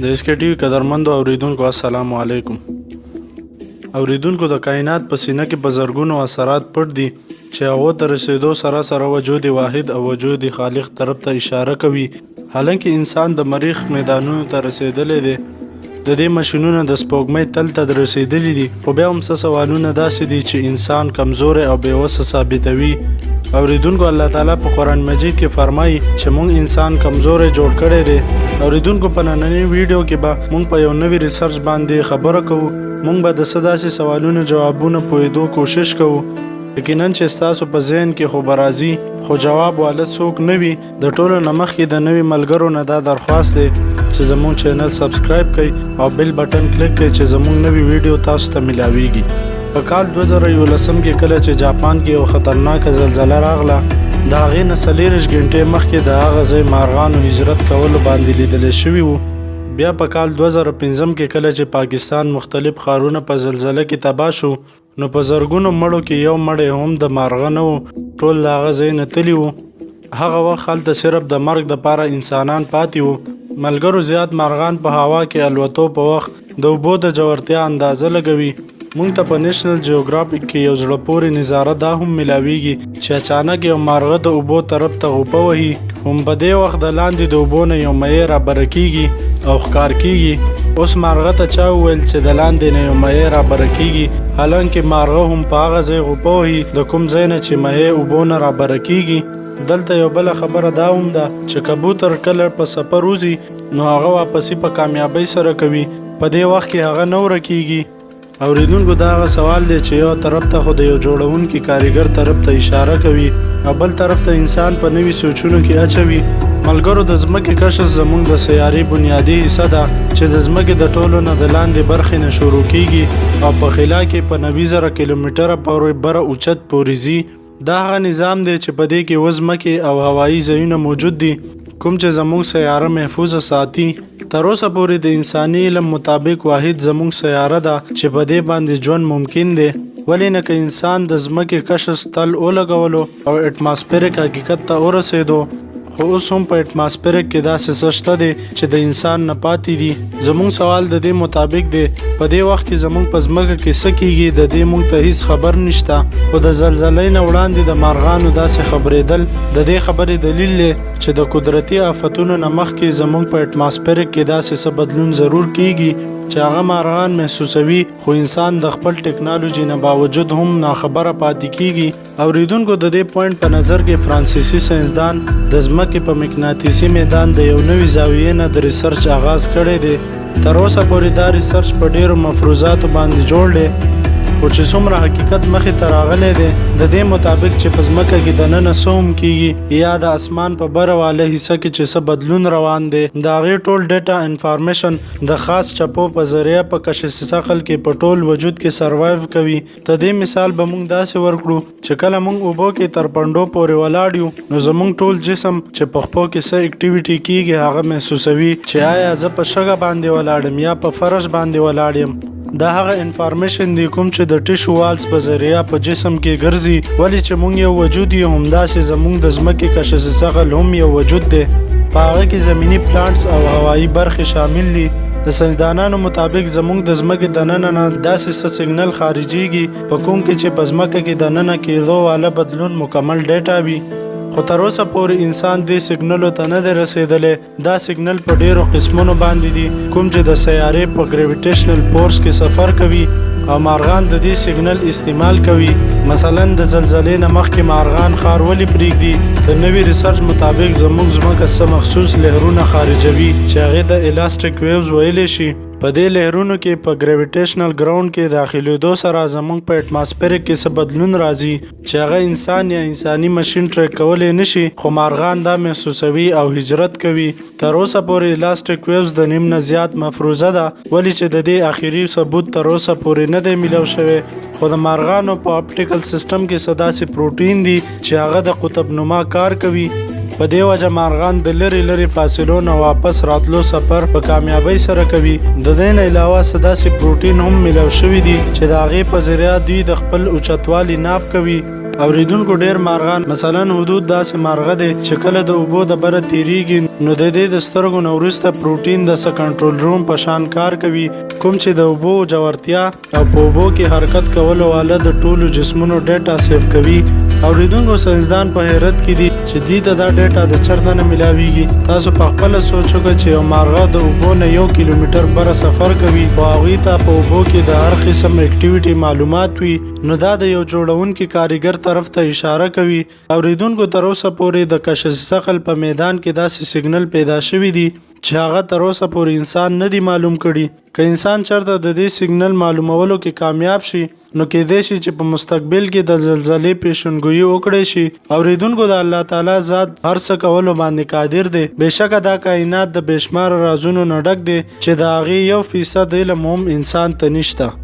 د اس کې ټي وي قدرمندو اوریدونکو السلام علیکم. اوریدونکو د کائنات په سینه کې په زرګونو اثرات پټ دي چې هغه ته رسیدو سره وجود واحد او وجود خالق طرف ته اشاره کوي. حالانکه انسان د مریخ میدانونو ته رسیدلی دی، د دې ماشینونو د سپوږمۍ تل ته رسیدلی دي، خو بیا هم څه سوالونه داسې دي چې انسان کمزوری او بېوسه ثابتوي. اوریدونکو الله تعالی په قرآن مجید کې فرمایي چې موږ انسان کمزوری جوړ کړی دی. اوریدونکو په نننۍ ویډیو کې به موږ په یو نوي ریسرچ باندې خبره کوو. موږ به د څه داسې سوالونو جوابونه پوهېدو کوشش کوو. یقینا چې ستاسو په ذهن کې خو به راځي، خو جواب والا څوک نه وي. د ټولو نه مخکې د نوي ملګرو نه دا درخواست دی چې زموږ چینل سبسکرایب کړئ او بیل بټن کلیک کړئ چې زموږ نوي ویډیو تاسو ته ملاویږي. په کال 2011 کې کله چې جاپان کې یو خطرناکه زلزله راغله، د هغې نه 40 غنټې مخکې د هغه ځای مارغانو هجرت کولو باندې لیدلی شوي وو. بیا په کال 2005 کې کله چې پاکستان مختلف ښارونه په زلزله کې تباه شو، نو په زرګونو مړو کې یو مړی هم د مارغه نه و، ټول د هغه ځای نه تللي وو. هغه وخت هلته صرف د مرګ دپاره انسانان پاتې وو. ملګرو زیات مارغان په هوا کې الوتو په وخت د اوبو د ژورتیا اندازه لګوي. مونږ ته په نیشنل جیوګرافیک کې یو زړه پورې نظاره دا هم ملاویږي چې اچانک یو مارغه د اوبو طرف ته غوپه وهي، هم په دې وخت د لاندې د اوبو نه یو مهی رابره کیږي او ښکار کیږي. اوس مارغه ته چا وویل چې د لاندې نه یو مهی رابره کیږي، حالانکه مارغه هم په هغه ځای غوپه وهي د کوم ځای نه چې مهی اوبو نه رابره کیږي. دلته یو بله خبره دا هم ده چې کبوتر کله په سفر وځي نو هغه واپسي په کامیابۍ سره کوي، په دې وخت کې هغه نه ورکیږي. اوریدونکو دا هغه سوال دی چې یو طرف ته خو د یو جوړونکي کاریګر طرف ته اشاره کوي او بل طرف ته انسان په نوي سوچونو کې اچوي. ملګرو د ځمکې کشف زموږ د سیارې بنیادي حصه ده چې د ځمکې د ټولو نه د لاندې برخې نه شروع کیږي او په خلا کې په 90,000 کیلومتره پورې بره اوچت پورې ځي. دا هغه نظام دی چې په دې کې وځمکې او هوایي ځایونه موجود دي کوم چې زموږ سیاره محفوظه ساتي. تر اوسه پورې د انساني علم مطابق واحد زموږ سیاره ده چې په دې باندې ژوند ممکن دی. ولې نه که انسان د ځمکې کشف تل ولګولو او اټماسفیرک حقیقت ته ورسېدو، خو اوس هم په اټماسفیرک کې داسې څه شته دی چې د انسان نه پاتې دي. زموږ سوال د دې مطابق دی په دې وخت کې زموږ په ځمکه کې څه کیږي د دې موږ ته هیڅ خبر نشته. خو د زلزلې نه وړاندې د مارغانو داسې خبرېدل د دې خبرې دلیل دی چې د قدرتي آفتونو نه مخکې زموږ په اټماسفیرک کې داسې څه بدلون ضرور کیږي چې هغه مارغان محسوسوي، خو انسان د خپل ټکنالوژي نه باوجود هم ناخبره پاتې کیږي. اوریدونکو د دې پوینټ په نظر کې فرانسیسي ساینسدان د ځمکې په مقناطیسي میدان د یو نوي زاویې نه د ریسرچ آغاز کړی دی. تر اوسه پورې دا ریسرچ په ډیرو مفروضاتو باندې جوړ دی، خو چې څومره حقیقت مخې ته راغلی دی د دې مطابق چې په ځمکه کې دننه څه هم کیږي یا د اسمان په بره واله حصه کې چې څه بدلون روان دی، د هغې ټول ډیټا انفارمیشن د خاص چپو په ذریعه په کشف ثقل کې په ټول وجود کې سروایو کوي. د دې مثال به موږ داسې ورکړو چې کله موږ اوبو کې تر پنډو پورې ولاړ یو نو زموږ ټول جسم چې په خپو کې څه اکټیویټي کیږي هغه محسوسوي چې آیا زه په شګه باندې ولاړم یا په فرش باندې ولاړ یم. دا هغه انفارمیشن دی کوم چې د ټیشو والز په ذریعه په جسم کې ګرځي. ولې چې موږ یو وجود یو همداسې زموږ د ځمکې کشف ثقل هم یو وجود دی، په هغه کې زمینی پلانټس او هوایي برخې شامل دي. د ساینسدانانو مطابق زموږ د ځمکې دننه نه داسې څه سیګنل خارجيږي په کوم کې چې په ځمکه کې دننه کېدو والا بدلون مکمل ډیټا وي، خو تر اوسه پورې انسان دې سیګنلو ته نه دی رسېدلی. دا سیګنل په ډیرو قسمونو باندې دي کوم چې د سیارې په ګریویټیشنل فورس کې سفر کوي او مارغان د دې سیګنل استعمال کوي. مثلا د زلزلې نه مخکې مارغان ښار ولې پرېږدي؟ د نوي ریسرچ مطابق زموږ ځمکه څه مخصوص لهرونه خارجوي چې هغې د الاستیک ویوز ویلی شي. په دې لهرونو کې په ګریویټیشنل ګراوند کې داخلېدو سره زموږ په اټماسفیرک کې څه بدلون راځي چې هغه انسان یا انساني ماشین ټریک کولی نشي، خو مارغان دا محسوسوي او هجرت کوي. تر اوسه پورې الاستیک ویوز د نیم نه زیات مفروضه ده، ولې چې د دې آخري ثبوت تر اوسه پورې نه دی میلاو شوی. خو د مارغانو په اپټیکل سیستم کې څه داسې پروټین دي چې هغه د قطب نما کار کوي. په دې وجه مارغان د لرې فاصلو نه واپس راتلو سفر په کامیابۍ سره کوي. د دې نه علاوه څه داسې پروټین هم میلاو شوي دي چې د هغې په ذریعه دوی د خپل اوچتوالي ناپ کوي. اوریدونکو ډیر مارغان مثلا حدود داسې مارغه دی چې کله د اوبو د بره تیریږي نو د دې د سترګو نه وروسته پروټین د کنټرول روم په شان کار کوي کوم چې د اوبو جوړتیا او په اوبو کې حرکت کولو واله د ټولو جسمونو ډیټا سیف کوي. اوریدونکو ساينسدان په حیرت کې دي چې دوی ته دا ډیټا د چرته نه ملاویږي. تاسو په خپل سوچ وکړئ چې یو مارغه د اوبو نه 1 کیلومتر بره سفر کوي او هغوی ته په اوبو کې د هر قسم اکټیویټي معلومات وي نو دا د یو جوړونکي کاریګر طرف ته اشاره کوي. اوریدونکو تر اوسه پورې د کشش ثقل په میدان کې داسې سیګنل پیدا شوی دی چې هغه تر اوسه پورې انسان نه دی معلوم کړي. که انسان چرته د دې سیګنل معلومولو کې کامیاب شي نو کېدای شي چې په مستقبل کې د زلزلې پیشنګویي وکړي شي. اوریدونکو د الله تعالی ذات هر څه کولو باندې قادر دی. بېشکه دا کائنات د بېشمار رازونو نه ډک دی چې د هغې 1% علم هم انسان ته نشته.